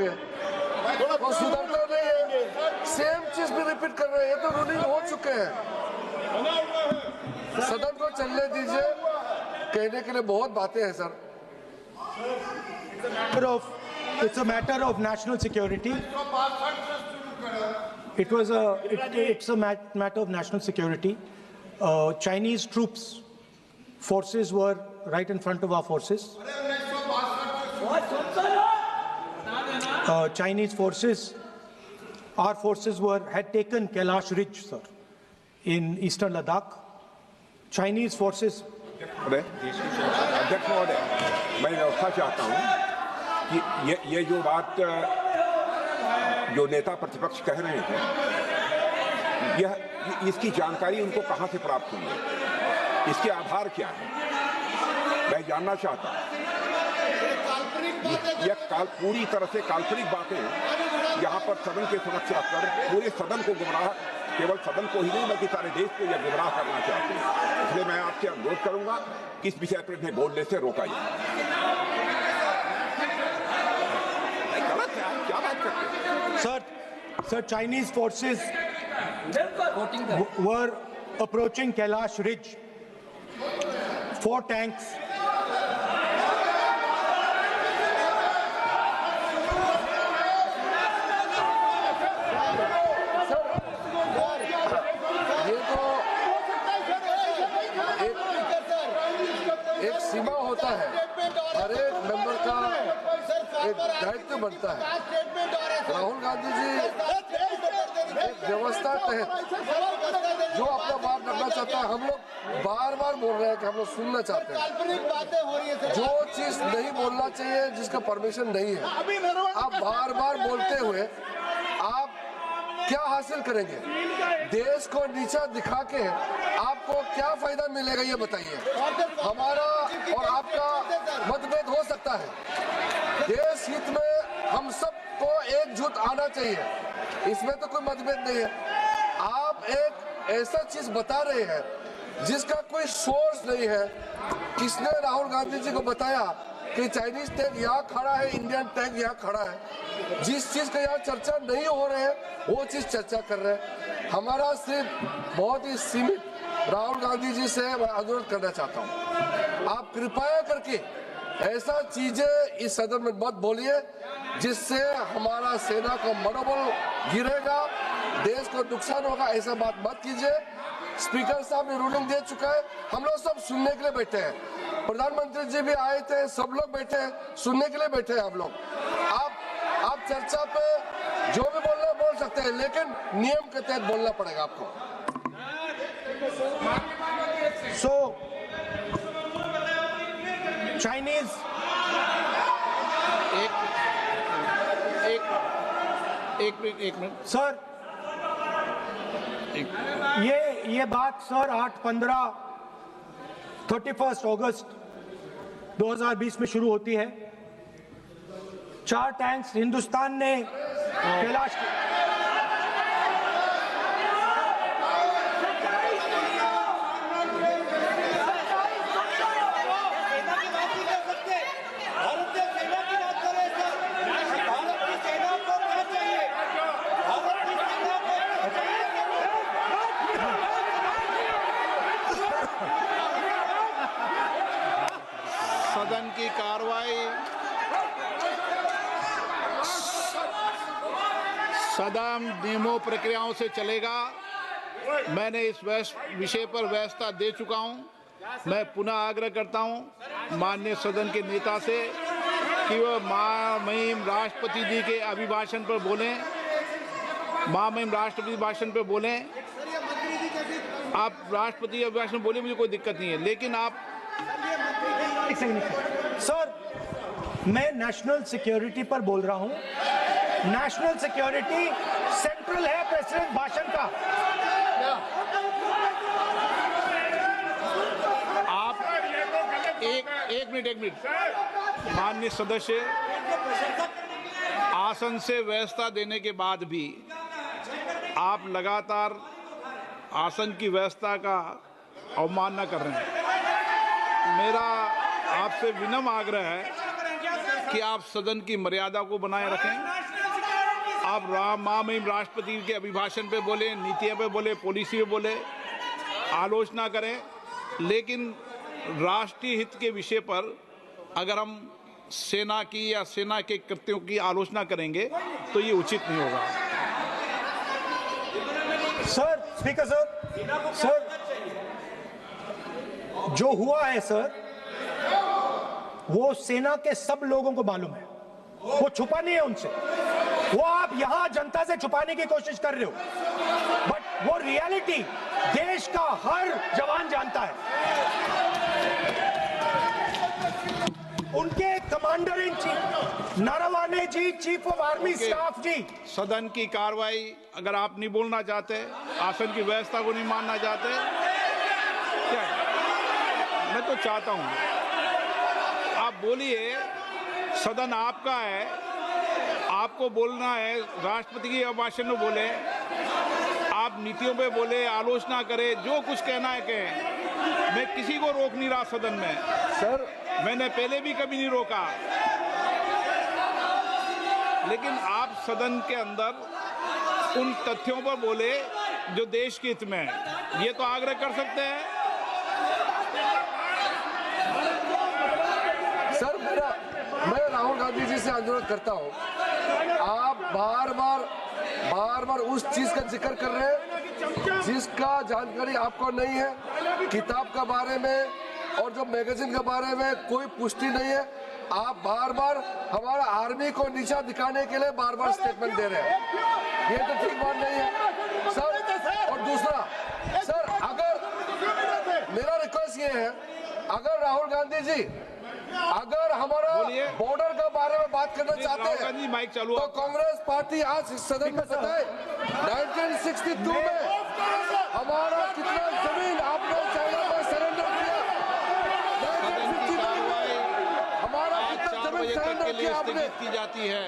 गया, वो सुधरता नहीं है, सेम चीज भी रिपीट कर रहे हैं। ये तो रूलिंग हो चुके हैं। सदन को चलने दीजिए, कहने के लिए बहुत बातें हैं sir. It's a matter of national security. It's a matter of national security. Chinese troops, forces were right in front of our forces. Chinese forces, our forces had taken Kailash Ridge, sir, in eastern Ladakh. Chinese forces. अध्यक्ष महोदय, मैं व्यवस्था चाहता हूँ कि ये जो बात जो नेता प्रतिपक्ष कह रहे हैं, यह इसकी जानकारी उनको कहाँ से प्राप्त हुई है, इसके आधार क्या है, मैं जानना चाहता हूँ। यह पूरी तरह से काल्पनिक बातें यहाँ पर सदन की सुरक्षा कर पूरे सदन को गुमराह, केवल सदन को ही नहीं बल्कि सारे देश को यह गुमराह करना चाहते हैं। इसलिए मैं आपसे अनुरोध करूंगा कि इस विषय पर इन्हें बोलने से रोका जाए। गलत है, आप क्या बात करते हैं? Sir, Chinese forces were approaching Kailash Ridge. 4 tanks. एक सीमा होता है, हर एक मेंबर का एक दायित्व बनता है। राहुल गांधी जी एक व्यवस्था तहत जो अपना बात रखना चाहता है, हम लोग बार बार बोल रहे हैं कि हम लोग सुनना चाहते हैं। जो चीज नहीं बोलना चाहिए, जिसका परमिशन नहीं है, आप बार बार बोलते हुए आप क्या हासिल करेंगे? देश को नीचा दिखा के आपको क्या फायदा मिलेगा, ये बताइए। हमारा और आपका मतभेद हो सकता है, देश हित में हम सबको एकजुट आना चाहिए, इसमें तो कोई मतभेद नहीं है। आप एक ऐसा चीज बता रहे हैं जिसका कोई सोर्स नहीं है। किसने राहुल गांधी जी को बताया कि चाइनीज टैंक यहाँ खड़ा है, इंडियन टैंक यहाँ खड़ा है? जिस चीज का यहाँ चर्चा नहीं हो रहे है वो चीज चर्चा कर रहे हैं। हमारा सिर्फ बहुत ही सीमित राहुल गांधी जी से मैं अनुरोध करना चाहता हूँ, आप कृपया करके ऐसा चीजें इस सदन में मत बोलिए जिससे हमारा सेना का मनोबल गिरेगा, देश को नुकसान होगा। ऐसा बात मत कीजिए। स्पीकर साहब ने रूलिंग दे चुका है, हम लोग सब सुनने के लिए बैठे हैं। प्रधानमंत्री जी भी आए थे, सब लोग बैठे हैं, सुनने के लिए बैठे हैं। आप लोग आप चर्चा पे जो भी बोलना बोल सकते हैं, लेकिन नियम के तहत बोलना पड़ेगा आपको। So, Chinese एक मिनट सर, ये बात सर 31 अगस्त 2020 में शुरू होती है। 4 टैंक्स हिंदुस्तान ने कैलाश सदन की कार्रवाई सदन नियमों प्रक्रियाओं से चलेगा। मैंने इस विषय पर व्यवस्था दे चुका हूं। मैं पुनः आग्रह करता हूं माननीय सदन के नेता से कि वह महामहिम राष्ट्रपति जी के अभिभाषण पर बोलें, महामहिम राष्ट्रपति भाषण पर बोलें। आप राष्ट्रपति अभिभाषण बोले, मुझे कोई दिक्कत नहीं है, लेकिन आप सर, मैं नेशनल सिक्योरिटी पर बोल रहा हूं। नेशनल सिक्योरिटी सेंट्रल है प्रेसिडेंट भाषण का। आप एक मिनट माननीय सदस्य, आसन से व्यवस्था देने के बाद भी आप लगातार आसन की व्यवस्था का अवमानना कर रहे हैं। मेरा आपसे विनम्र आग्रह है कि आप सदन की मर्यादा को बनाए रखें। आप महामहिम राष्ट्रपति के अभिभाषण पे बोले, नीतियों पे बोले, पॉलिसी पे बोले, आलोचना करें, लेकिन राष्ट्रीय हित के विषय पर अगर हम सेना की या सेना के कृत्यों की आलोचना करेंगे तो ये उचित नहीं होगा। सर, स्पीकर सर, जो हुआ है सर, वो सेना के सब लोगों को मालूम है, वो छुपा नहीं है उनसे। वो आप यहां जनता से छुपाने की कोशिश कर रहे हो, बट वो रियलिटी देश का हर जवान जानता है। उनके commander in chief Naravane ji, chief of army staff ji. सदन की कार्रवाई अगर आप नहीं बोलना चाहते, आसन की व्यवस्था को नहीं मानना चाहते, क्या है? मैं तो चाहता हूं आप बोलिए, सदन आपका है, आपको बोलना है। राष्ट्रपति के अभिभाषण में बोले, आप नीतियों पे बोले, आलोचना करें, जो कुछ कहना है कहें। मैं किसी को रोक नहीं रहा सदन में सर, मैंने पहले भी कभी नहीं रोका, लेकिन आप सदन के अंदर उन तथ्यों पर बोले जो देश के हित में है, ये तो आग्रह कर सकते हैं। सर, मैं राहुल गांधी जी से अनुरोध करता हूं, आप बार बार उस चीज का जिक्र कर रहे हैं जिसका जानकारी आपको नहीं है। किताब के बारे में और जो मैगजीन के बारे में कोई पुष्टि नहीं है। आप बार हमारा आर्मी को नीचा दिखाने के लिए बार स्टेटमेंट दे रहे हैं, ये तो ठीक बात नहीं है सर। और दूसरा सर, अगर मेरा रिक्वेस्ट ये है, अगर राहुल गांधी जी अगर हमारा बॉर्डर के बारे में बात करना चाहते हैं तो कांग्रेस पार्टी आज सदन में बताए 1962 में हमारा कितना जमीन आपने चाइना को सरेंडर किया। 1952 में हमारा कितना जमीन सरेंडर किया आपने की जाती है।